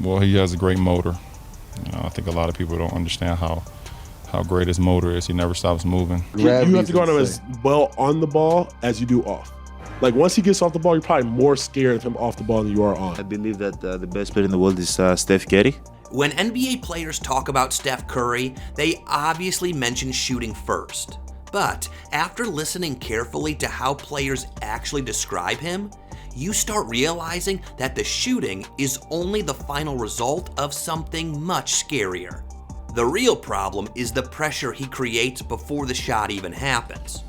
Well, he has a great motor. I think a lot of people don't understand how great his motor is. He never stops moving. You have to guard him as well on the ball as you do off. Like, once he gets off the ball, you're probably more scared of him off the ball than you are on. I believe that the best player in the world is Steph Curry. When NBA players talk about Steph Curry, they obviously mention shooting first. But after listening carefully to how players actually describe him, you start realizing that the shooting is only the final result of something much scarier. The real problem is the pressure he creates before the shot even happens.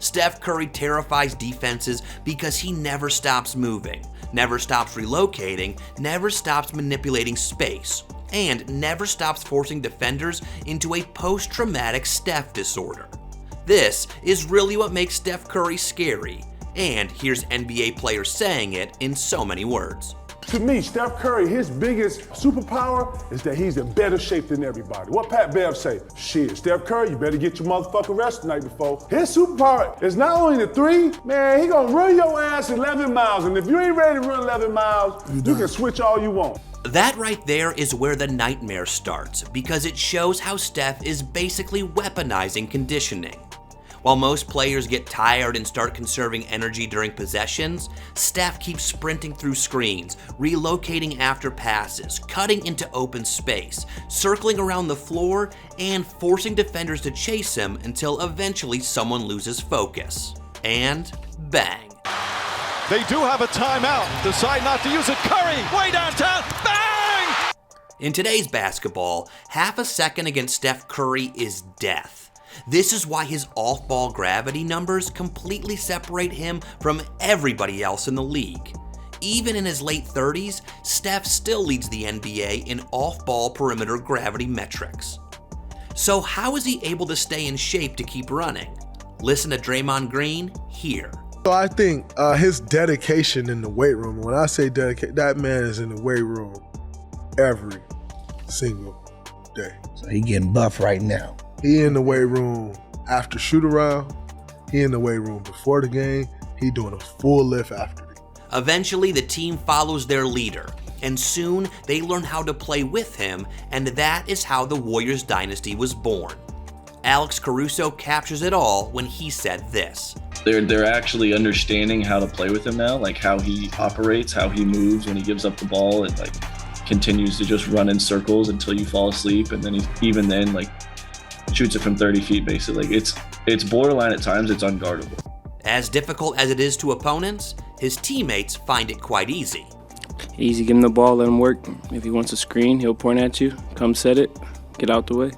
Steph Curry terrifies defenses because he never stops moving, never stops relocating, never stops manipulating space, and never stops forcing defenders into a post-traumatic Steph disorder. This is really what makes Steph Curry scary, and here's NBA players saying it in so many words. To me, Steph Curry, his biggest superpower is that he's in better shape than everybody. What Pat Bev say? Shit, Steph Curry, you better get your motherfucking rest the night before. His superpower is not only the three, man, he gonna run your ass 11 miles, and if you ain't ready to run 11 miles, you can switch all you want. That right there is where the nightmare starts, because it shows how Steph is basically weaponizing conditioning. While most players get tired and start conserving energy during possessions, Steph keeps sprinting through screens, relocating after passes, cutting into open space, circling around the floor, and forcing defenders to chase him until eventually someone loses focus. And bang. They do have a timeout. Decide not to use it. Curry, way downtown. Bang! In today's basketball, half a second against Steph Curry is death. This is why his off-ball gravity numbers completely separate him from everybody else in the league. Even in his late 30s, Steph still leads the NBA in off-ball perimeter gravity metrics. So how is he able to stay in shape to keep running? Listen to Draymond Green here. So I think his dedication in the weight room, when I say dedicate, that man is in the weight room every single day. So he getting buff right now. He in the weight room after shoot around. He in the weight room before the game. He doing a full lift after the game. Eventually, the team follows their leader, and soon they learn how to play with him, and that is how the Warriors dynasty was born. Alex Caruso captures it all when he said this. They're actually understanding how to play with him now, like how he operates, how he moves when he gives up the ball, and like continues to just run in circles until you fall asleep, and then even then shoots it from 30 feet basically. It's borderline at times, it's unguardable. As difficult as it is to opponents, his teammates find it quite easy. Easy, give him the ball, let him work. If he wants a screen, he'll point at you, come set it, get out the way.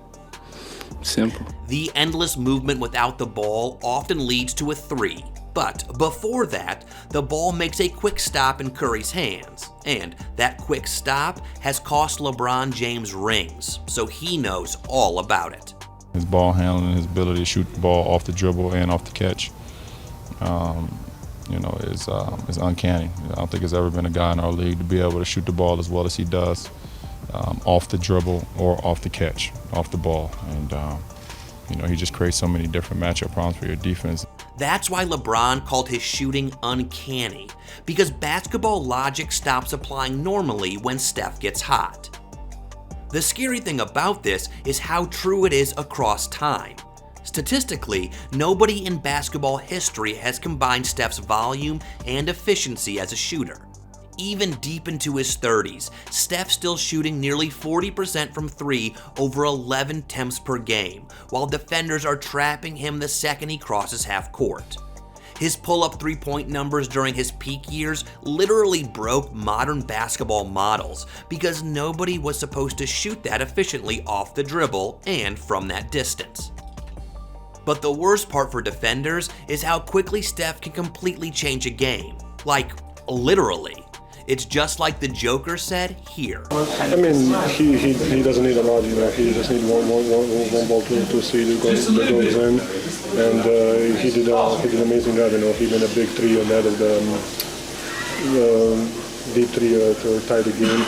Simple. The endless movement without the ball often leads to a three, but before that, the ball makes a quick stop in Curry's hands, and that quick stop has cost LeBron James rings, so he knows all about it. His ball handling, his ability to shoot the ball off the dribble and off the catch, is uncanny. I don't think there's ever been a guy in our league to be able to shoot the ball as well as he does, off the dribble or off the catch, off the ball. And he just creates so many different matchup problems for your defense. That's why LeBron called his shooting uncanny, because basketball logic stops applying normally when Steph gets hot. The scary thing about this is how true it is across time. Statistically, nobody in basketball history has combined Steph's volume and efficiency as a shooter. Even deep into his 30s, Steph's still shooting nearly 40% from three over 11 attempts per game, while defenders are trapping him the second he crosses half court. His pull-up three-point numbers during his peak years literally broke modern basketball models because nobody was supposed to shoot that efficiently off the dribble and from that distance. But the worst part for defenders is how quickly Steph can completely change a game. Like, literally. It's just like the Joker said here. I mean, he doesn't need a lot, he just needs one ball to see that goes in, and he did an amazing job. He made a big three on that of the deep three to tie the game,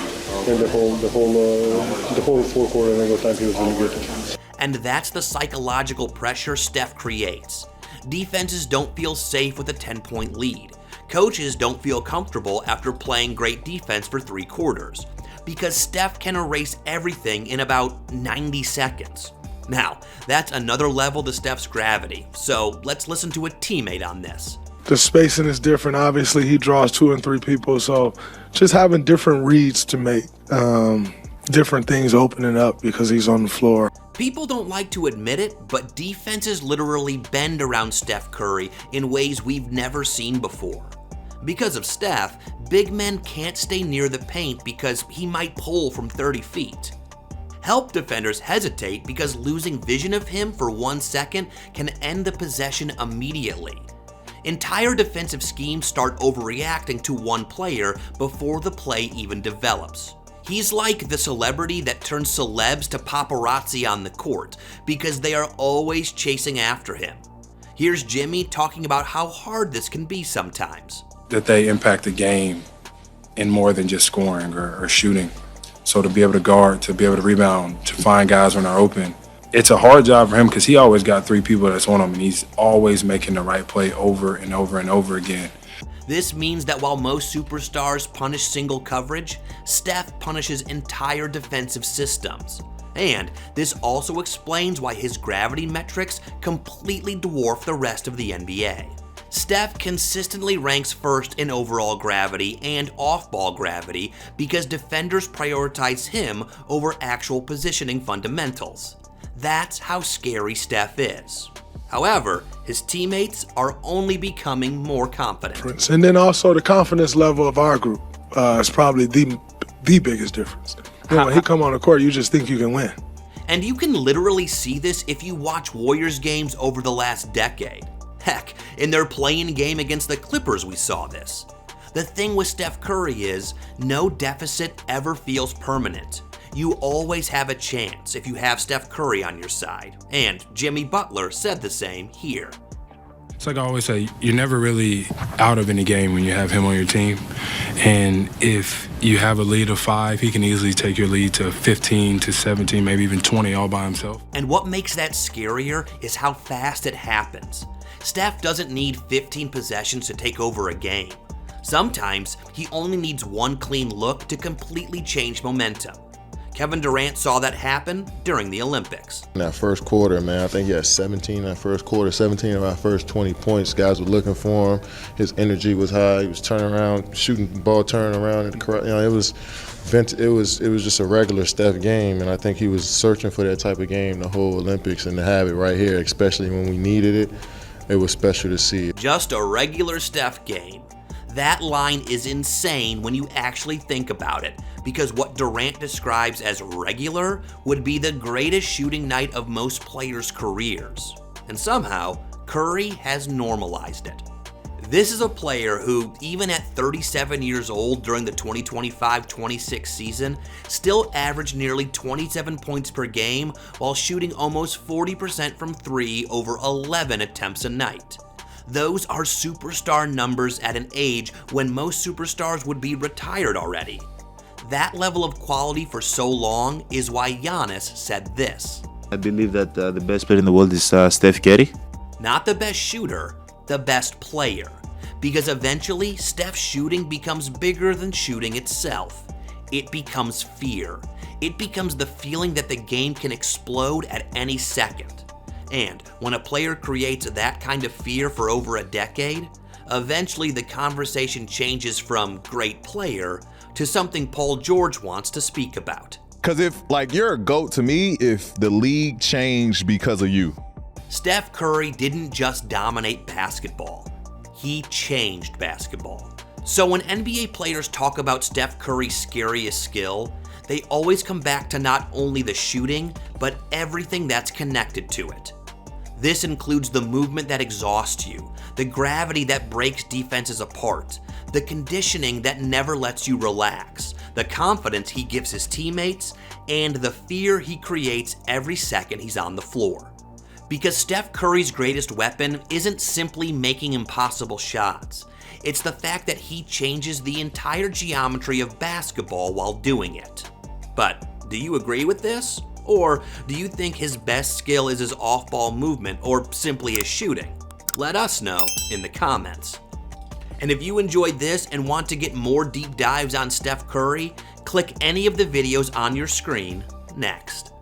and the whole fourth quarter and all the time he was really good. And that's the psychological pressure Steph creates. Defenses don't feel safe with a 10-point lead. Coaches don't feel comfortable after playing great defense for 3 quarters. because Steph can erase everything in about 90 seconds. Now, that's another level to Steph's gravity, so let's listen to a teammate on this. The spacing is different. Obviously, he draws 2 and 3 people, so just having different reads to make, different things opening up because he's on the floor. People don't like to admit it, but defenses literally bend around Steph Curry in ways we've never seen before. Because of Steph, big men can't stay near the paint because he might pull from 30 feet. Help defenders hesitate because losing vision of him for 1 second can end the possession immediately. Entire defensive schemes start overreacting to one player before the play even develops. He's like the celebrity that turns celebs to paparazzi on the court because they are always chasing after him. Here's Jimmy talking about how hard this can be sometimes. That they impact the game in more than just scoring or shooting. So to be able to guard, to be able to rebound, to find guys when they're open, it's a hard job for him because he always got 3 people that's on him, and he's always making the right play over and over and over again. This means that while most superstars punish single coverage, Steph punishes entire defensive systems. And this also explains why his gravity metrics completely dwarf the rest of the NBA. Steph consistently ranks first in overall gravity and off-ball gravity because defenders prioritize him over actual positioning fundamentals. That's how scary Steph is. However, his teammates are only becoming more confident. And then also the confidence level of our group is probably the biggest difference. You know, when he come on the court, you just think you can win. And you can literally see this if you watch Warriors games over the last decade. Heck, in their play-in game against the Clippers we saw this. The thing with Steph Curry is, no deficit ever feels permanent. You always have a chance if you have Steph Curry on your side. And Jimmy Butler said the same here. It's like I always say, you're never really out of any game when you have him on your team. And if you have a lead of 5, he can easily take your lead to 15 to 17, maybe even 20 all by himself. And what makes that scarier is how fast it happens. Steph doesn't need 15 possessions to take over a game. Sometimes he only needs 1 clean look to completely change momentum. Kevin Durant saw that happen during the Olympics. In that first quarter, man, I think he had 17 in that first quarter, 17 of our first 20 points. Guys were looking for him. His energy was high. He was turning around, shooting the ball, turning around. It was just a regular Steph game, and I think he was searching for that type of game the whole Olympics, and to have it right here, especially when we needed it, it was special to see. Just a regular Steph game. That line is insane when you actually think about it, because what Durant describes as regular would be the greatest shooting night of most players' careers. And somehow, Curry has normalized it. This is a player who, even at 37 years old during the 2025-26 season, still averaged nearly 27 points per game while shooting almost 40% from 3 over 11 attempts a night. Those are superstar numbers at an age when most superstars would be retired already. That level of quality for so long is why Giannis said this. I believe that the best player in the world is Steph Curry. Not the best shooter, the best player. Because eventually, Steph's shooting becomes bigger than shooting itself. It becomes fear. It becomes the feeling that the game can explode at any second. And when a player creates that kind of fear for over a decade, eventually the conversation changes from great player to something Paul George wants to speak about. Because you're a GOAT to me if the league changed because of you. Steph Curry didn't just dominate basketball. He changed basketball. So when NBA players talk about Steph Curry's scariest skill, they always come back to not only the shooting, but everything that's connected to it. This includes the movement that exhausts you, the gravity that breaks defenses apart, the conditioning that never lets you relax, the confidence he gives his teammates, and the fear he creates every second he's on the floor. Because Steph Curry's greatest weapon isn't simply making impossible shots. It's the fact that he changes the entire geometry of basketball while doing it. But do you agree with this? Or do you think his best skill is his off-ball movement or simply his shooting? Let us know in the comments. And if you enjoyed this and want to get more deep dives on Steph Curry, Click any of the videos on your screen next.